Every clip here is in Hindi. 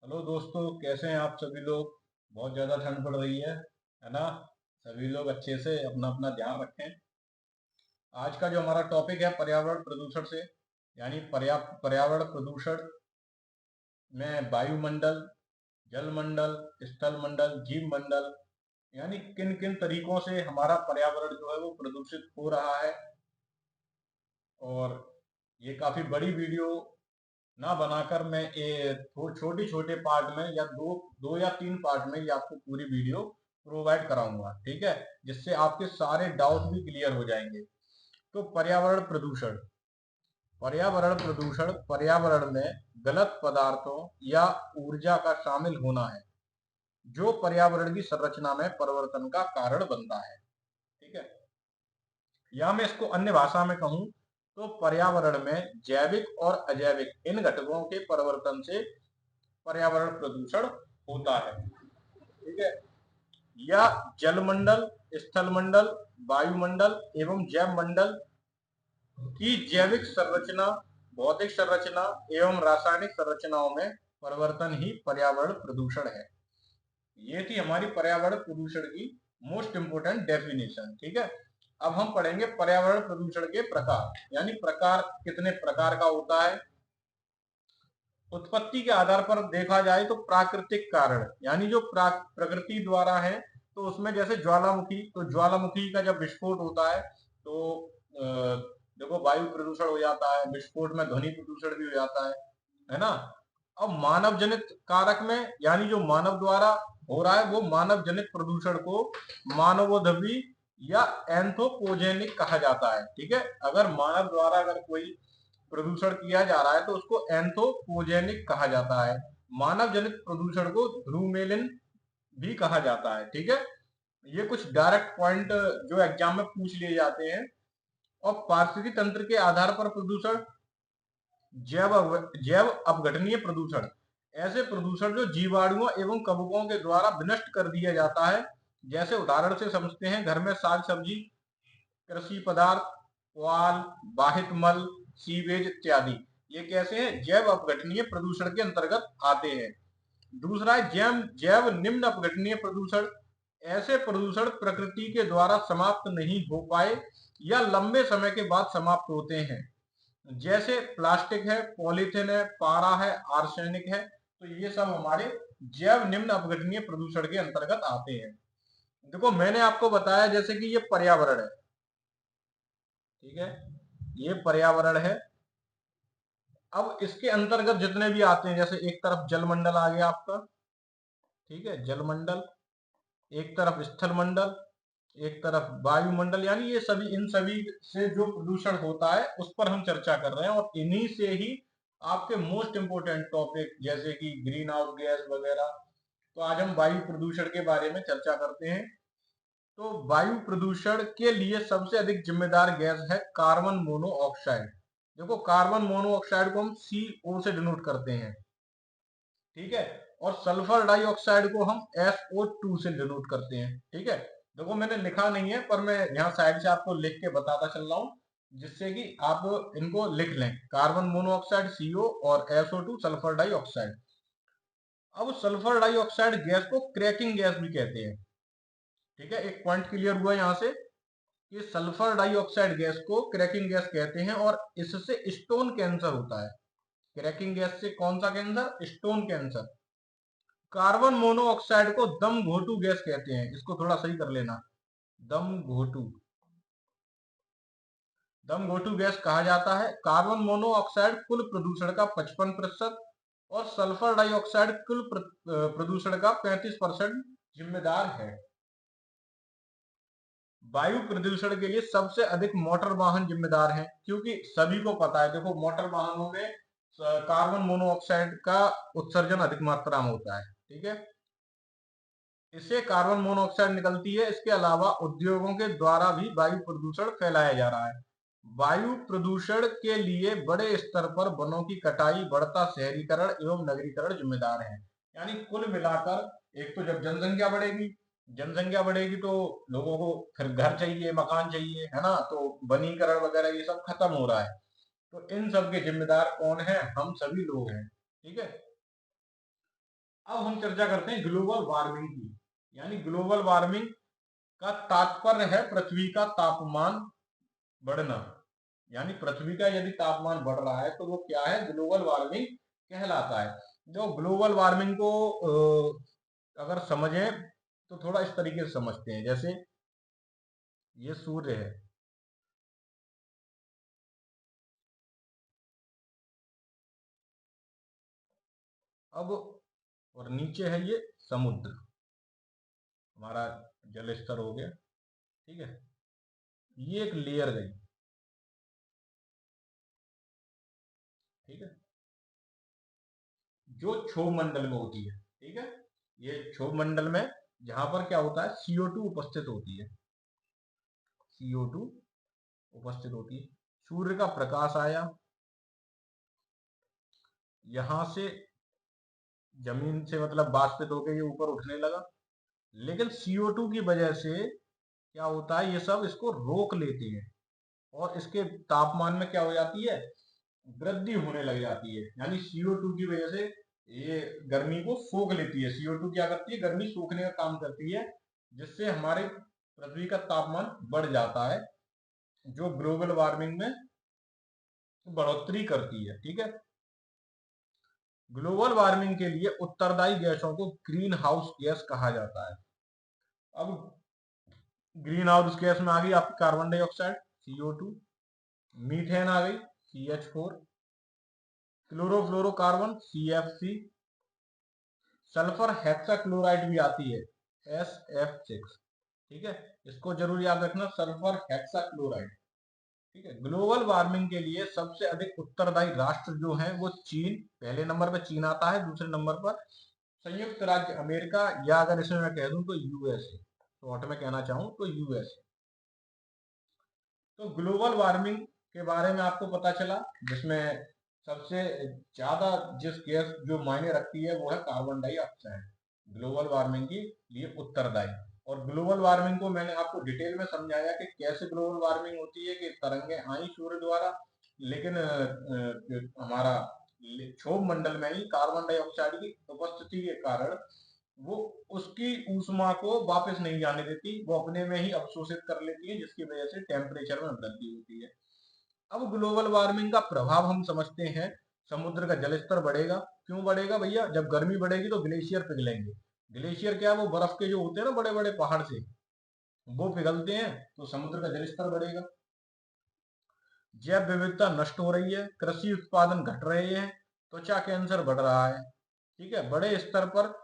हेलो दोस्तों, कैसे हैं आप सभी लोग। बहुत ज़्यादा ठंड पड़ रही है ना। सभी लोग अच्छे से अपना अपना ध्यान रखें। आज का जो हमारा टॉपिक है पर्यावरण प्रदूषण से, यानी पर्यावरण प्रदूषण में वायुमंडल, जलमंडल, स्थल मंडल, जीव मंडल, यानी किन किन तरीकों से हमारा पर्यावरण जो है वो प्रदूषित हो रहा है। और ये काफ़ी बड़ी वीडियो ना बनाकर मैं छोटे छोटे पार्ट में या दो दो या तीन पार्ट में ये आपको पूरी वीडियो प्रोवाइड कराऊंगा, ठीक है, जिससे आपके सारे डाउट भी क्लियर हो जाएंगे। तो पर्यावरण में गलत पदार्थों या ऊर्जा का शामिल होना है जो पर्यावरण की संरचना में परिवर्तन का कारण बनता है, ठीक है। या मैं इसको अन्य भाषा में कहूं तो पर्यावरण में जैविक और अजैविक इन घटकों के परिवर्तन से पर्यावरण प्रदूषण होता है, ठीक है। या जलमंडल, स्थलमंडल, वायुमंडल एवं जैव मंडल की जैविक संरचना, भौतिक संरचना एवं रासायनिक संरचनाओं में परिवर्तन ही पर्यावरण प्रदूषण है। ये थी हमारी पर्यावरण प्रदूषण की मोस्ट इंपोर्टेंट डेफिनेशन, ठीक है। अब हम पढ़ेंगे पर्यावरण प्रदूषण के प्रकार, यानी प्रकार कितने प्रकार का होता है। उत्पत्ति के आधार पर देखा जाए तो प्राकृतिक कारण, यानी जो प्रकृति द्वारा है, तो उसमें जैसे ज्वालामुखी, तो ज्वालामुखी का जब विस्फोट होता है तो देखो वायु प्रदूषण हो जाता है, विस्फोट में ध्वनि प्रदूषण भी हो जाता है ना। अब मानव जनित कारक में, यानी जो मानव द्वारा हो रहा है, वो मानव जनित प्रदूषण को मानवोद्भवी या एंथ्रोपोजेनिक कहा जाता है, ठीक है। अगर मानव द्वारा अगर कोई प्रदूषण किया जा रहा है तो उसको एंथ्रोपोजेनिक कहा जाता है। मानव जनित प्रदूषण को ध्रुमेलिन भी कहा जाता है, ठीक है। ये कुछ डायरेक्ट पॉइंट जो एग्जाम में पूछ लिए जाते हैं। और पारिस्थितिकी तंत्र के आधार पर प्रदूषण, जैव अपघटनीय प्रदूषण, ऐसे प्रदूषण जो जीवाणुओं एवं कवकों के द्वारा विनष्ट कर दिया जाता है। जैसे उदाहरण से समझते हैं, घर में साग सब्जी, कृषि पदार्थ, पुआल, बाहित मल, सीवेज इत्यादि, ये कैसे हैं, जैव अपघटनीय प्रदूषण के अंतर्गत आते हैं। दूसरा है जैव जैव निम्न अपघटनीय प्रदूषण, ऐसे प्रदूषण प्रकृति के द्वारा समाप्त नहीं हो पाए या लंबे समय के बाद समाप्त होते हैं। जैसे प्लास्टिक है, पॉलीथिन है, पारा है, आर्सेनिक है, तो ये सब हमारे जैव निम्न अपघटनीय प्रदूषण के अंतर्गत आते हैं। देखो मैंने आपको बताया जैसे कि ये पर्यावरण है, ठीक है, ये पर्यावरण है। अब इसके अंतर्गत जितने भी आते हैं, जैसे एक तरफ जलमंडल आ गया आपका, ठीक है, जलमंडल, एक तरफ स्थल मंडल, एक तरफ वायुमंडल, यानी ये सभी, इन सभी से जो प्रदूषण होता है उस पर हम चर्चा कर रहे हैं। और इन्हीं से ही आपके मोस्ट इंपोर्टेंट टॉपिक जैसे कि ग्रीन हाउस गैस वगैरह। तो आज हम वायु प्रदूषण के बारे में चर्चा करते हैं। तो वायु प्रदूषण के लिए सबसे अधिक जिम्मेदार गैस है कार्बन मोनोऑक्साइड। देखो कार्बन मोनोऑक्साइड को हम CO से डिनोट करते हैं, ठीक है। और सल्फर डाइऑक्साइड को हम SO2 से डिनोट करते हैं, ठीक है। देखो मैंने लिखा नहीं है पर मैं यहाँ साइड से आपको लिख के बताता चल रहा हूँ, जिससे कि आप इनको लिख लें। कार्बन मोनोऑक्साइड CO और SO2 सल्फर डाइऑक्साइड। अब सल्फर डाइऑक्साइड गैस को क्रैकिंग गैस भी कहते हैं, ठीक है। एक पॉइंट क्लियर हुआ यहाँ से कि सल्फर डाइऑक्साइड गैस को क्रैकिंग गैस कहते हैं और इससे स्टोन कैंसर होता है। क्रैकिंग गैस से कौन सा cancer, stone cancer. Carbon monoxide को दम घोटू गैस कहते हैं, इसको थोड़ा सही कर लेना, दम घोटू, दम घोटू गैस कहा जाता है। कार्बन मोनोऑक्साइड कुल प्रदूषण का 55% और सल्फर डाइऑक्साइड कुल प्रदूषण का 35% जिम्मेदार है। वायु प्रदूषण के लिए सबसे अधिक मोटर वाहन जिम्मेदार हैं, क्योंकि सभी को पता है, देखो मोटर वाहनों में कार्बन मोनोऑक्साइड का उत्सर्जन अधिक मात्रा में होता है, ठीक है। इससे कार्बन मोनोऑक्साइड निकलती है। इसके अलावा उद्योगों के द्वारा भी वायु प्रदूषण फैलाया जा रहा है। वायु प्रदूषण के लिए बड़े स्तर पर वनों की कटाई, बढ़ता शहरीकरण एवं नगरीकरण जिम्मेदार है। यानी कुल मिलाकर, एक तो जब जनसंख्या बढ़ेगी, जनसंख्या बढ़ेगी तो लोगों को फिर घर चाहिए, मकान चाहिए, है ना, तो वनीकरण वगैरह ये सब खत्म हो रहा है। तो इन सब के जिम्मेदार कौन है, हम सभी लोग हैं, ठीक है। अब हम चर्चा करते हैं ग्लोबल वार्मिंग की। यानी ग्लोबल वार्मिंग का तात्पर्य है पृथ्वी का तापमान बढ़ना। यानी पृथ्वी का यदि तापमान बढ़ रहा है तो वो क्या है, ग्लोबल वार्मिंग कहलाता है। जो ग्लोबल वार्मिंग को अगर समझें तो थोड़ा इस तरीके से समझते हैं, जैसे ये सूर्य है, अब और नीचे है ये समुद्र, हमारा जल स्तर हो गया, ठीक है। ये एक लेयर गई, ठीक है, जो क्षोभ मंडल में होती है, ठीक है। ये क्षोभ मंडल में जहां पर क्या होता है, CO2 उपस्थित होती है, CO2 उपस्थित होती है। सूर्य का प्रकाश आया, यहां से जमीन से मतलब वाष्पित होकर ये ऊपर उठने लगा, लेकिन CO2 की वजह से क्या होता है, ये सब इसको रोक लेते हैं और इसके तापमान में क्या हो जाती है, वृद्धि होने लग जाती है। यानी CO2 की वजह से ये गर्मी को सोख लेती है। CO2 क्या करती है, गर्मी सोखने का काम करती है, जिससे हमारे पृथ्वी का तापमान बढ़ जाता है, जो ग्लोबल वार्मिंग में बढ़ोतरी करती है, ठीक है। ग्लोबल वार्मिंग के लिए उत्तरदायी गैसों को ग्रीन हाउस गैस कहा जाता है। अब ग्रीन हाउस गैस में आ गई आपकी कार्बन डाइऑक्साइड CO2, मीथेन आ गई CH4, chlorofluorocarbon CFC, sulphur hexachloride भी आती है SF6, ठीक है। इसको जरूर याद रखना, सल्फर हेक्साक्लोराइड, ठीक है। ग्लोबल वार्मिंग के लिए सबसे अधिक उत्तरदायी राष्ट्र जो हैं वो चीन, पहले नंबर पर चीन आता है, दूसरे नंबर पर संयुक्त राज्य अमेरिका, या अगर इसमें मैं कह दूं तो USA, शॉर्ट में कहना चाहूं तो USA। तो ग्लोबल वार्मिंग के बारे में आपको पता चला, जिसमें सबसे ज्यादा जिस गैस जो मायने रखती है वो है कार्बन डाइऑक्साइड, ग्लोबल वार्मिंग के लिए उत्तरदायी। और ग्लोबल वार्मिंग को मैंने आपको डिटेल में समझाया कि कैसे ग्लोबल वार्मिंग होती है, कि तरंगे आई सूर्य द्वारा, लेकिन हमारा क्षोभ मंडल में ही कार्बन डाइऑक्साइड की उपस्थिति के कारण वो उसकी ऊष्मा को वापस नहीं जाने देती, वो अपने में ही अवशोषित कर लेती है, जिसकी वजह से टेम्परेचर में वृद्धि होती है। अब ग्लोबल वार्मिंग का प्रभाव हम समझते हैं, समुद्र का जल स्तर बढ़ेगा। क्यों बढ़ेगा भैया, जब गर्मी बढ़ेगी तो ग्लेशियर पिघलेंगे। ग्लेशियर क्या है, वो बर्फ के जो होते हैं ना बड़े बड़े पहाड़ से, वो पिघलते हैं, तो समुद्र का जल स्तर बढ़ेगा। जैव विविधता नष्ट हो रही है, कृषि उत्पादन घट रहे हैं, त्वचा कैंसर बढ़ रहा है, ठीक है। बड़े स्तर पर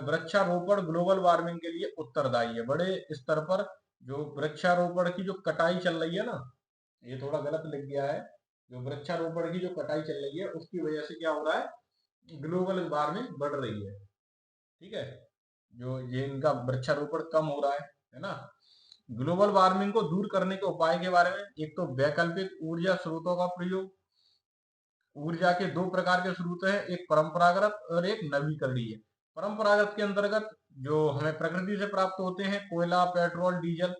वृक्षारोपण ग्लोबल वार्मिंग के लिए उत्तरदायी है। बड़े स्तर पर जो वृक्षारोपण की जो कटाई चल रही है ना, ये थोड़ा गलत लिख गया है, जो वृक्षारोपण की जो कटाई चल रही है उसकी वजह से क्या हो रहा है, ग्लोबल वार्मिंग बढ़ रही है, ठीक है। जो ये इनका वृक्षारोपण कम हो रहा है ना। ग्लोबल वार्मिंग को दूर करने के उपाय के बारे में, एक तो वैकल्पिक ऊर्जा स्रोतों का प्रयोग। ऊर्जा के दो प्रकार के स्रोत हैं, एक परंपरागत और एक नवीकरणीय। परंपरागत के अंतर्गत जो हमें प्रकृति से प्राप्त होते हैं, कोयला, पेट्रोल, डीजल।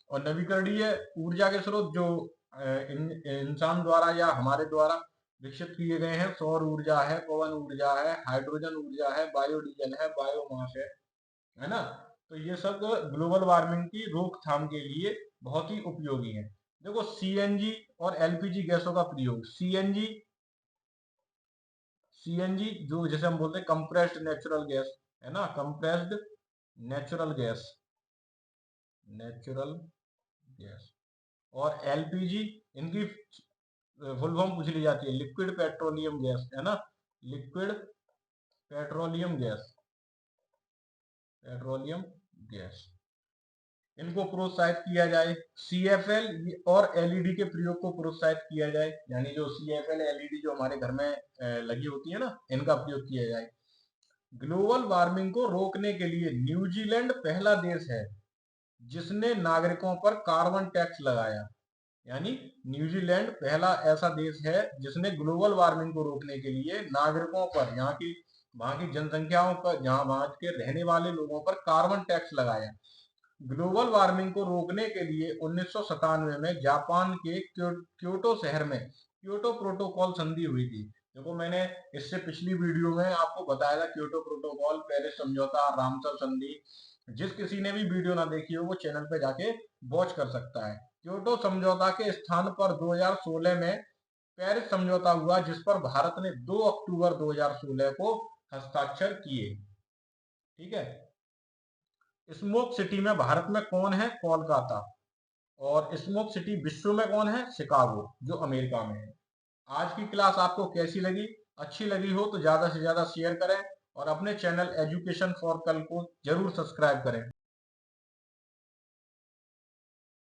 और नवीकरणीय ऊर्जा के स्रोत जो इंसान द्वारा या हमारे द्वारा विकसित किए गए हैं, सौर ऊर्जा है, पवन ऊर्जा है, हाइड्रोजन ऊर्जा है, बायोडीजल है, बायोमास है ना। तो ये सब ग्लोबल वार्मिंग की रोकथाम के लिए बहुत ही उपयोगी है। देखो CNG और LPG गैसों का प्रयोग, सीएनजी जो जैसे हम बोलते हैं कंप्रेस्ड नेचुरल गैस, है ना, compressed natural gas, natural gas. और LPG, इनकी फुल फॉर्म पूछ ली जाती है, लिक्विड पेट्रोलियम गैस, है ना, liquid petroleum gas, petroleum gas. इनको प्रोत्साहित किया जाए। CFL और LED के प्रयोग को प्रोत्साहित किया जाए, यानी जो CFL LED जो हमारे घर में लगी होती है ना, इनका प्रयोग किया जाए। ग्लोबल वार्मिंग को रोकने के लिए न्यूजीलैंड पहला देश है जिसने नागरिकों पर कार्बन टैक्स लगाया। यानी न्यूजीलैंड पहला ऐसा देश है जिसने ग्लोबल वार्मिंग को रोकने के लिए नागरिकों पर, वहां की जनसंख्याओं पर, जहां वहां के रहने वाले लोगों पर कार्बन टैक्स लगाया। ग्लोबल वार्मिंग को रोकने के लिए 1997 में जापान के क्योटो शहर में क्योटो प्रोटोकॉल संधि हुई थी। देखो, मैंने इससे पिछली वीडियो में आपको बताया था क्योटो प्रोटोकॉल, पेरिस समझौता, रामसर संधि। जिस किसी ने भी वीडियो ना देखी हो वो चैनल पे जाके वॉच कर सकता है। क्योटो समझौता के स्थान पर 2016 में पेरिस समझौता हुआ, जिस पर भारत ने 2 अक्टूबर 2016 को हस्ताक्षर किए। ठीक है। स्मोक सिटी में भारत में कौन है? कोलकाता। और स्मोक सिटी विश्व में कौन है? शिकागो, जो अमेरिका में है। आज की क्लास आपको कैसी लगी? अच्छी लगी हो तो ज्यादा से ज्यादा शेयर करें और अपने चैनल एजुकेशन फॉर कल को जरूर सब्सक्राइब करें।